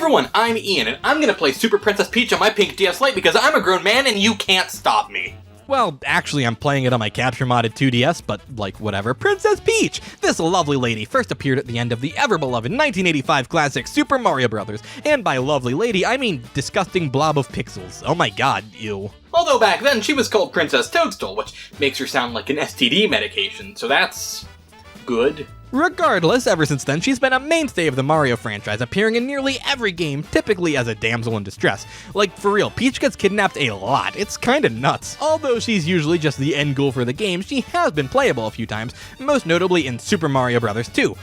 everyone, I'm Ian, and I'm gonna play Super Princess Peach on my pink DS Lite because I'm a grown man and you can't stop me. Well, actually, I'm playing it on my capture modded 2DS, but like, whatever. Princess Peach! This lovely lady first appeared at the end of the ever-beloved 1985 classic Super Mario Bros. And by lovely lady, I mean disgusting blob of pixels. Oh my god, ew. Although back then, she was called Princess Toadstool, which makes her sound like an STD medication, so that's good. Regardless, ever since then, she's been a mainstay of the Mario franchise, appearing in nearly every game, typically as a damsel in distress. Like, for real, Peach gets kidnapped a lot. It's kinda nuts. Although she's usually just the end goal for the game, she has been playable a few times, most notably in Super Mario Bros. 2.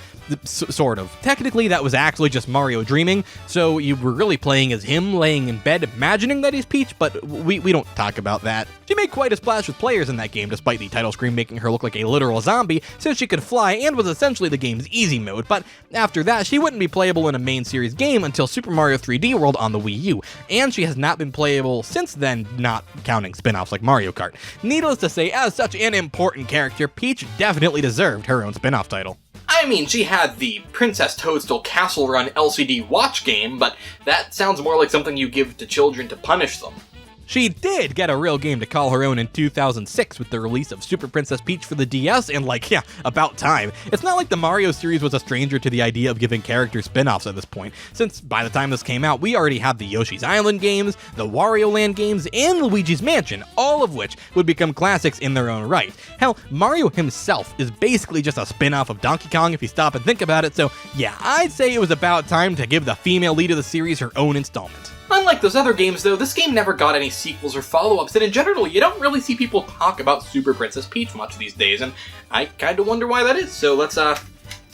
Sort of. Technically, that was actually just Mario dreaming, so you were really playing as him laying in bed imagining that he's Peach, but we don't talk about that. She made quite a splash with players in that game, despite the title screen making her look like a literal zombie, since she could fly and was essentially the game's easy mode, but after that, she wouldn't be playable in a main series game until Super Mario 3D World on the Wii U, and she has not been playable since then, not counting spin-offs like Mario Kart. Needless to say, as such an important character, Peach definitely deserved her own spin-off title. I mean, she had the Princess Toadstool Castle Run LCD watch game, but that sounds more like something you give to children to punish them. She did get a real game to call her own in 2006 with the release of Super Princess Peach for the DS, and about time. It's not like the Mario series was a stranger to the idea of giving characters spin-offs at this point, since by the time this came out, we already had the Yoshi's Island games, the Wario Land games, and Luigi's Mansion, all of which would become classics in their own right. Hell, Mario himself is basically just a spin-off of Donkey Kong if you stop and think about it, so yeah, I'd say it was about time to give the female lead of the series her own installment. Unlike those other games, though, this game never got any sequels or follow-ups, and in general, you don't really see people talk about Super Princess Peach much these days, and I kinda wonder why that is, so let's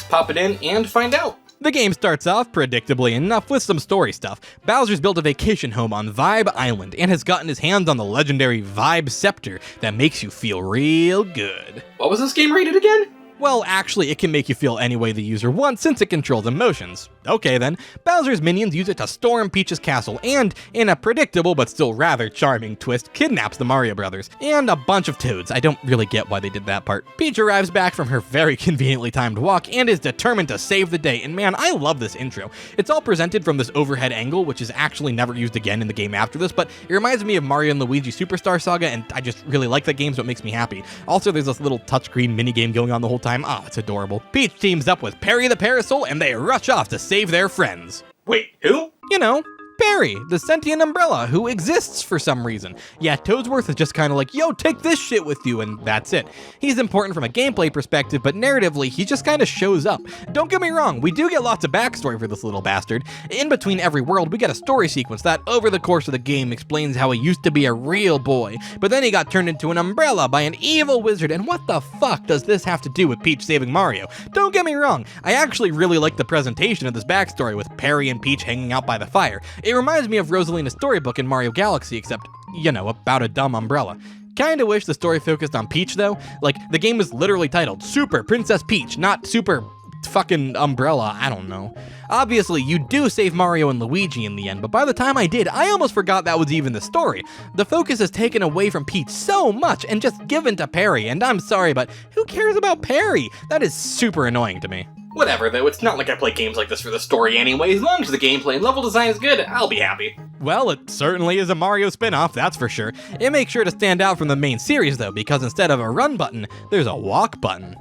pop it in and find out. The game starts off, predictably enough, with some story stuff. Bowser's built a vacation home on Vibe Island, and has gotten his hands on the legendary Vibe Scepter that makes you feel real good. What was this game rated again? Well, actually, it can make you feel any way the user wants since it controls emotions. Okay then, Bowser's minions use it to storm Peach's castle and, in a predictable but still rather charming twist, kidnaps the Mario Brothers. And a bunch of Toads. I don't really get why they did that part. Peach arrives back from her very conveniently timed walk and is determined to save the day, and man, I love this intro. It's all presented from this overhead angle, which is actually never used again in the game after this, but it reminds me of Mario and Luigi Superstar Saga, and I just really like that game, so it makes me happy. Also, there's this little touchscreen minigame going on the whole time. Ah, it's adorable. Peach teams up with Perry the Parasol, and they rush off to save their friends. Wait, who? You know, Perry, the sentient umbrella, who exists for some reason. Yeah, Toadsworth is just kind of like, yo, take this shit with you, and that's it. He's important from a gameplay perspective, but narratively, he just kind of shows up. Don't get me wrong, we do get lots of backstory for this little bastard. In between every world, we get a story sequence that, over the course of the game, explains how he used to be a real boy, but then he got turned into an umbrella by an evil wizard, and what the fuck does this have to do with Peach saving Mario? Don't get me wrong, I actually really like the presentation of this backstory with Perry and Peach hanging out by the fire. It reminds me of Rosalina's storybook in Mario Galaxy, except, you know, about a dumb umbrella. Kinda wish the story focused on Peach, though. Like, the game was literally titled Super Princess Peach, not Super fucking Umbrella, I don't know. Obviously, you do save Mario and Luigi in the end, but by the time I did, I almost forgot that was even the story. The focus is taken away from Peach so much and just given to Perry, and I'm sorry, but who cares about Perry? That is super annoying to me. Whatever, though, it's not like I play games like this for the story anyway. As long as the gameplay and level design is good, I'll be happy. Well, it certainly is a Mario spin-off, that's for sure. It makes sure to stand out from the main series, though, because instead of a run button, there's a walk button.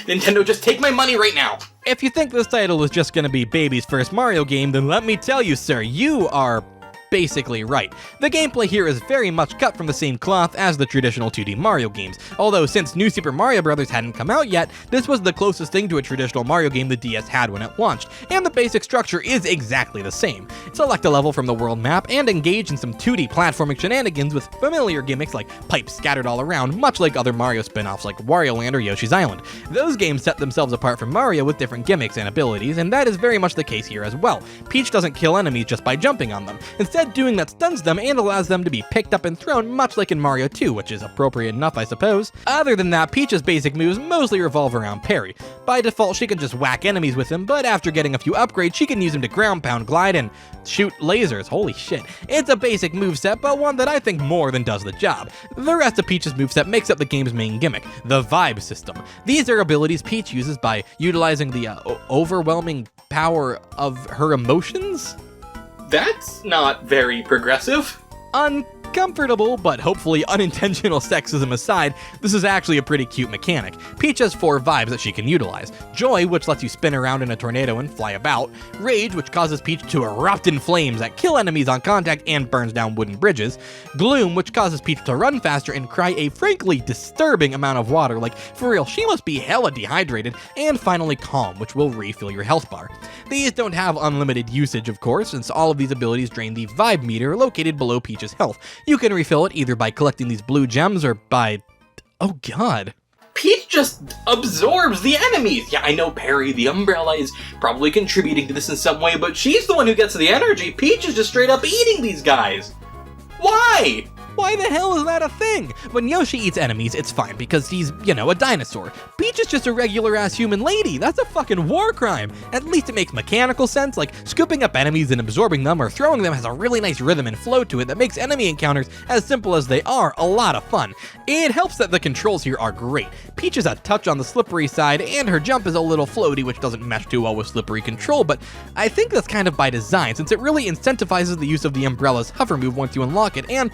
Nintendo, just take my money right now! If you think this title is just gonna be baby's first Mario game, then let me tell you, sir, you are basically right. The gameplay here is very much cut from the same cloth as the traditional 2D Mario games, although since New Super Mario Bros. Hadn't come out yet, this was the closest thing to a traditional Mario game the DS had when it launched, and the basic structure is exactly the same. Select a level from the world map and engage in some 2D platforming shenanigans with familiar gimmicks like pipes scattered all around, much like other Mario spin-offs like Wario Land or Yoshi's Island. Those games set themselves apart from Mario with different gimmicks and abilities, and that is very much the case here as well. Peach doesn't kill enemies just by jumping on them. Instead, doing that stuns them and allows them to be picked up and thrown, much like in Mario 2, which is appropriate enough, I suppose. Other than that, Peach's basic moves mostly revolve around Perry. By default, she can just whack enemies with him, but after getting a few upgrades, she can use him to ground pound, glide, and shoot lasers. Holy shit. It's a basic moveset, but one that I think more than does the job. The rest of Peach's moveset makes up the game's main gimmick, the Vibe system. These are abilities Peach uses by utilizing the overwhelming power of her emotions? That's not very progressive. Uncomfortable, but hopefully unintentional sexism aside, this is actually a pretty cute mechanic. Peach has 4 vibes that she can utilize. Joy, which lets you spin around in a tornado and fly about. Rage, which causes Peach to erupt in flames that kill enemies on contact and burns down wooden bridges. Gloom, which causes Peach to run faster and cry a frankly disturbing amount of water, like for real, she must be hella dehydrated. And finally Calm, which will refill your health bar. These don't have unlimited usage, of course, since all of these abilities drain the vibe meter located below Peach's health. You can refill it either by collecting these blue gems or by... oh god. Peach just absorbs the enemies! Yeah, I know Perry, the umbrella, is probably contributing to this in some way, but she's the one who gets the energy. Peach is just straight up eating these guys! Why? Why the hell is that a thing? When Yoshi eats enemies, it's fine because he's, you know, a dinosaur. Peach is just a regular-ass human lady. That's a fucking war crime. At least it makes mechanical sense, like scooping up enemies and absorbing them or throwing them has a really nice rhythm and flow to it that makes enemy encounters, as simple as they are, a lot of fun. It helps that the controls here are great. Peach is a touch on the slippery side, and her jump is a little floaty, which doesn't mesh too well with slippery control, but I think that's kind of by design, since it really incentivizes the use of the umbrella's hover move once you unlock it, and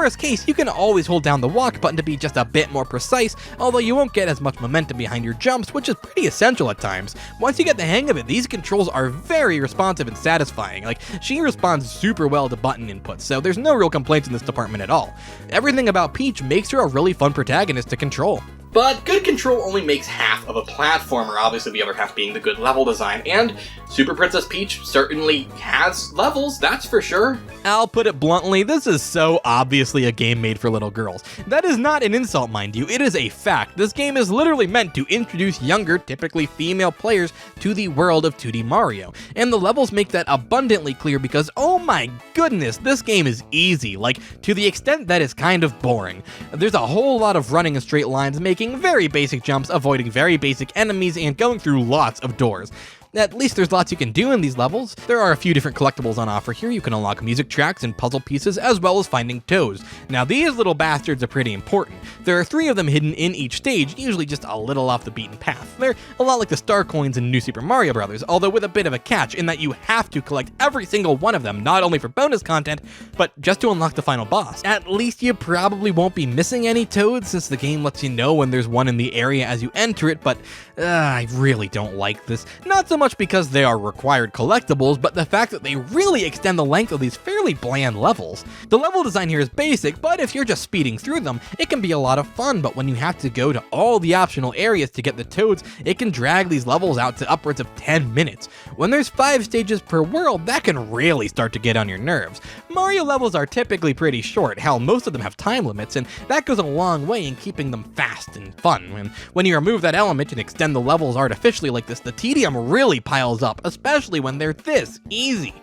worst case, you can always hold down the walk button to be just a bit more precise, although you won't get as much momentum behind your jumps, which is pretty essential at times. Once you get the hang of it, these controls are very responsive and satisfying. Like, she responds super well to button inputs, so there's no real complaints in this department at all. Everything about Peach makes her a really fun protagonist to control. But good control only makes half of a platformer, obviously the other half being the good level design, and Super Princess Peach certainly has levels, that's for sure. I'll put it bluntly, this is so obviously a game made for little girls. That is not an insult, mind you, it is a fact. This game is literally meant to introduce younger, typically female players to the world of 2D Mario, and the levels make that abundantly clear because, oh my goodness, this game is easy, like, to the extent that it's kind of boring. There's a whole lot of running in straight lines, making very basic jumps, avoiding very basic enemies, and going through lots of doors. At least there's lots you can do in these levels. There are a few different collectibles on offer here. You can unlock music tracks and puzzle pieces, as well as finding toads. Now these little bastards are pretty important. There are 3 of them hidden in each stage, usually just a little off the beaten path. They're a lot like the star coins in New Super Mario Bros., although with a bit of a catch in that you have to collect every single one of them, not only for bonus content, but just to unlock the final boss. At least you probably won't be missing any toads, since the game lets you know when there's one in the area as you enter it, but I really don't like this. Not so much because they are required collectibles, but the fact that they really extend the length of these fairly bland levels. The level design here is basic, but if you're just speeding through them, it can be a lot of fun, but when you have to go to all the optional areas to get the toads, it can drag these levels out to upwards of 10 minutes. When there's 5 stages per world, that can really start to get on your nerves. Mario levels are typically pretty short, hell, most of them have time limits, and that goes a long way in keeping them fast and fun. And when you remove that element and extend the levels artificially like this, the tedium really piles up, especially when they're this easy.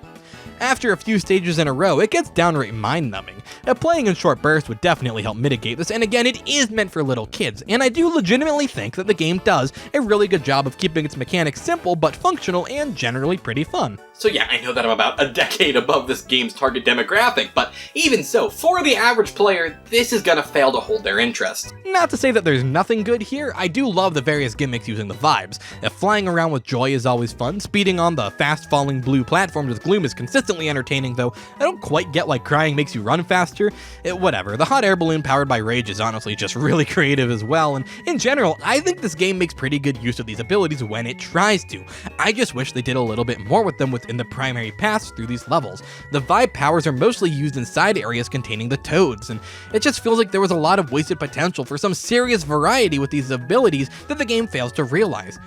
After a few stages in a row, it gets downright mind-numbing. Playing in short bursts would definitely help mitigate this, and again, it is meant for little kids, and I do legitimately think that the game does a really good job of keeping its mechanics simple but functional and generally pretty fun. So yeah, I know that I'm about a decade above this game's target demographic, but even so, for the average player, this is gonna fail to hold their interest. Not to say that there's nothing good here, I do love the various gimmicks using the vibes. Flying around with Joy is always fun, speeding on the fast-falling blue platforms with Gloom is consistently entertaining, though I don't quite get why crying makes you run faster. Whatever, the hot air balloon powered by Rage is honestly just really creative as well, and in general, I think this game makes pretty good use of these abilities when it tries to. I just wish they did a little bit more with them within the primary paths through these levels. The vibe powers are mostly used in side areas containing the toads, and it just feels like there was a lot of wasted potential for some serious variety with these abilities that the game fails to realize.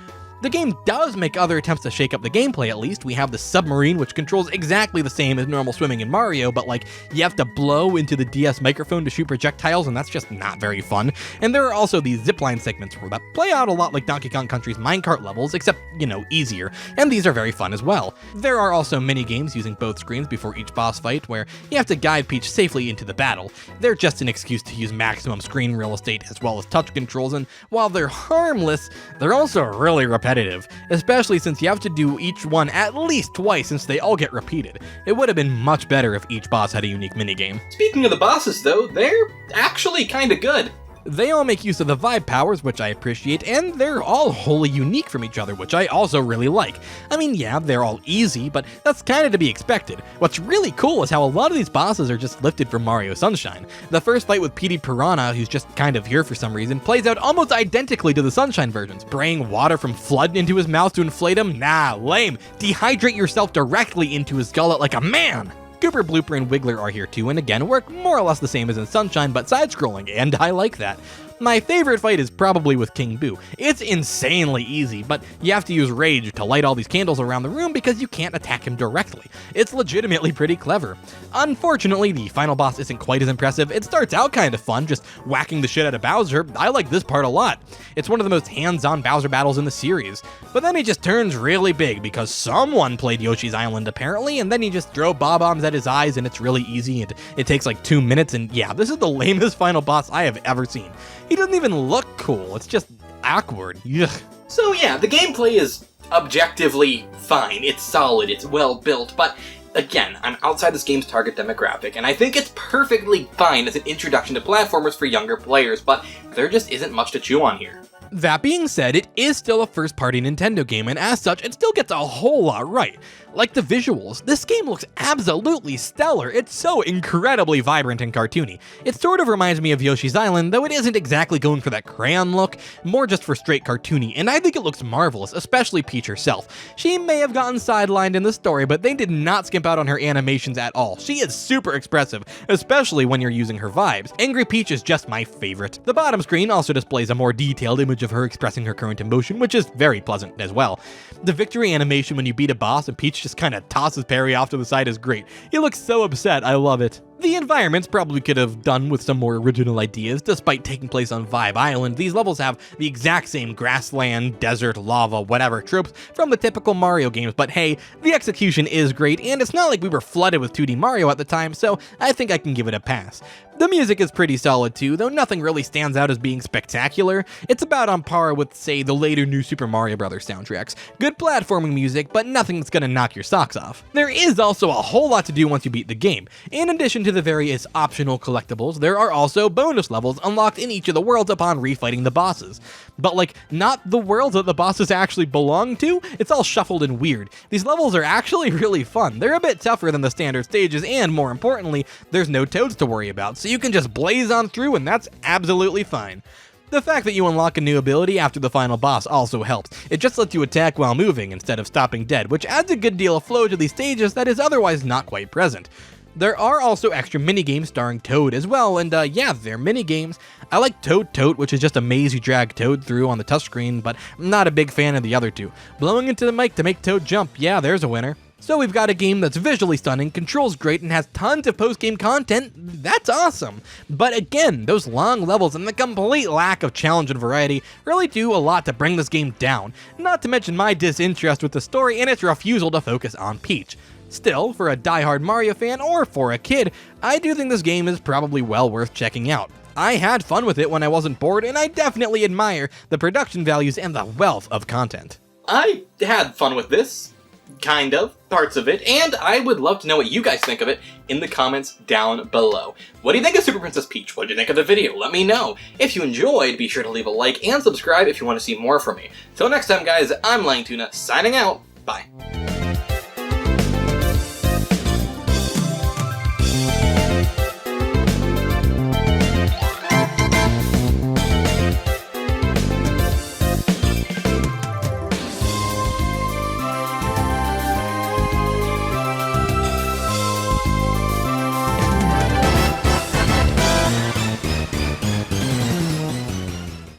The game does make other attempts to shake up the gameplay at least. We have the Submarine, which controls exactly the same as normal swimming in Mario, but like, you have to blow into the DS microphone to shoot projectiles, and that's just not very fun. And there are also these zipline segments that play out a lot like Donkey Kong Country's minecart levels, except, you know, easier, and these are very fun as well. There are also mini-games using both screens before each boss fight, where you have to guide Peach safely into the battle. They're just an excuse to use maximum screen real estate as well as touch controls, and while they're harmless, they're also really repetitive, especially since you have to do each one at least twice since they all get repeated. It would have been much better if each boss had a unique minigame. Speaking of the bosses though, they're actually kinda good. They all make use of the vibe powers, which I appreciate, and they're all wholly unique from each other, which I also really like. I mean, yeah, they're all easy, but that's kinda to be expected. What's really cool is how a lot of these bosses are just lifted from Mario Sunshine. The first fight with Petey Piranha, who's just kind of here for some reason, plays out almost identically to the Sunshine version. Spraying water from Flood into his mouth to inflate him? Nah, lame. Dehydrate yourself directly into his gullet like a man! Gooper, Blooper, and Wiggler are here too, and again, work more or less the same as in Sunshine, but side-scrolling, and I like that. My favorite fight is probably with King Boo. It's insanely easy, but you have to use Rage to light all these candles around the room because you can't attack him directly. It's legitimately pretty clever. Unfortunately, the final boss isn't quite as impressive. It starts out kind of fun, just whacking the shit out of Bowser. I like this part a lot. It's one of the most hands-on Bowser battles in the series. But then he just turns really big because someone played Yoshi's Island apparently, and then you just throw bob-ombs at his eyes and it's really easy, and it takes like 2 minutes, and yeah, this is the lamest final boss I have ever seen. He doesn't even look cool, it's just awkward. Ugh. So yeah, the gameplay is objectively fine, it's solid, it's well built, but again, I'm outside this game's target demographic, and I think it's perfectly fine as an introduction to platformers for younger players, but there just isn't much to chew on here. That being said, it is still a first-party Nintendo game, and as such, it still gets a whole lot right. Like the visuals, this game looks absolutely stellar. It's so incredibly vibrant and cartoony. It sort of reminds me of Yoshi's Island, though it isn't exactly going for that crayon look, more just for straight cartoony, and I think it looks marvelous, especially Peach herself. She may have gotten sidelined in the story, but they did not skimp out on her animations at all. She is super expressive, especially when you're using her vibes. Angry Peach is just my favorite. The bottom screen also displays a more detailed image of her expressing her current emotion, which is very pleasant as well. The victory animation when you beat a boss and Peach just kind of tosses Perry off to the side is great. He looks so upset, I love it. The environments probably could have done with some more original ideas. Despite taking place on Vibe Island, these levels have the exact same grassland, desert, lava, whatever tropes from the typical Mario games, but hey, the execution is great, and it's not like we were flooded with 2D Mario at the time, so I think I can give it a pass. The music is pretty solid too, though nothing really stands out as being spectacular. It's about on par with, say, the later New Super Mario Bros. Soundtracks. Good platforming music, but nothing that's gonna knock your socks off. There is also a whole lot to do once you beat the game. In addition to the various optional collectibles, there are also bonus levels unlocked in each of the worlds upon refighting the bosses. But like, not the worlds that the bosses actually belong to, it's all shuffled and weird. These levels are actually really fun. They're a bit tougher than the standard stages, and more importantly, there's no toads to worry about, so you can just blaze on through and that's absolutely fine. The fact that you unlock a new ability after the final boss also helps. It just lets you attack while moving instead of stopping dead, which adds a good deal of flow to these stages that is otherwise not quite present. There are also extra minigames starring Toad as well, and yeah, they're minigames. I like Toad Tote, which is just a maze you drag Toad through on the touchscreen, but I'm not a big fan of the other two. Blowing into the mic to make Toad jump, yeah, there's a winner. So we've got a game that's visually stunning, controls great, and has tons of post-game content. That's awesome. But again, those long levels and the complete lack of challenge and variety really do a lot to bring this game down, not to mention my disinterest with the story and its refusal to focus on Peach. Still, for a die-hard Mario fan or for a kid, I do think this game is probably well worth checking out. I had fun with it when I wasn't bored, and I definitely admire the production values and the wealth of content. I had fun with this. Kind of, parts of it, and I would love to know what you guys think of it in the comments down below. What do you think of Super Princess Peach? What did you think of the video? Let me know. If you enjoyed, be sure to leave a like and subscribe if you want to see more from me. Till next time, guys, I'm LyingTuna, signing out. Bye.